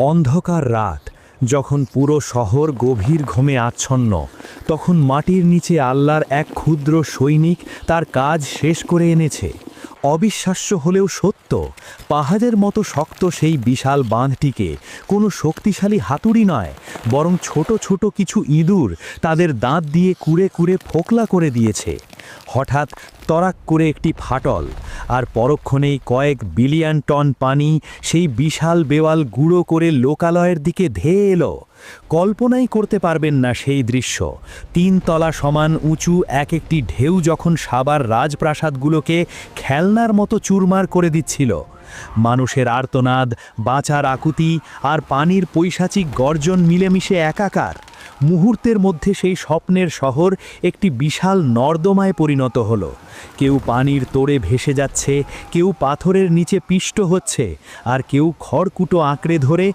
অন্ধকার রাত, যখন পুরো শহর গভীর ঘুমে আচ্ছন্ন, তখন মাটির নিচে আল্লাহর এক ক্ষুদ্র সৈনিক তার কাজ শেষ করে এনেছে। অবিশ্বাস্য হলেও সত্য, পাহাড়ের মতো শক্ত সেই বিশাল বাঁধটিকে কোনো শক্তিশালী হাতুড়ি নয়, বরং ছোট ছোট কিছু ইঁদুর তাদের দাঁত দিয়ে কুড়ে কুড়ে ফোকলা করে দিয়েছে। হঠাৎ তরাক করে একটি ফাটল, আর পরক্ষণেই কয়েক বিলিয়ন টন পানি সেই বিশাল দেওয়াল গুঁড়ো করে লোকালয়ের দিকে ধেয়ে এলো। কল্পনাই করতে পারবেন না সেই দৃশ্য। 3 তলা সমান উঁচু এক একটি ঢেউ যখন সাবার রাজপ্রাসাদগুলোকে খেলনার মতো চুরমার করে দিচ্ছিল। মানুষের আর্তনাদ, বাঁচার আকুতি আর পানির পৈশাচিক গর্জন মিলেমিশে একাকার। মুহূর্তের মধ্যে সেই স্বপ্নের শহর একটি বিশাল নর্দমায় পরিণত হলো। কেউ পানির তোড়ে ভেসে যাচ্ছে, কেউ পাথরের নিচে পিষ্ট হচ্ছে, আর কেউ খড়কুটো আঁকড়ে ধরে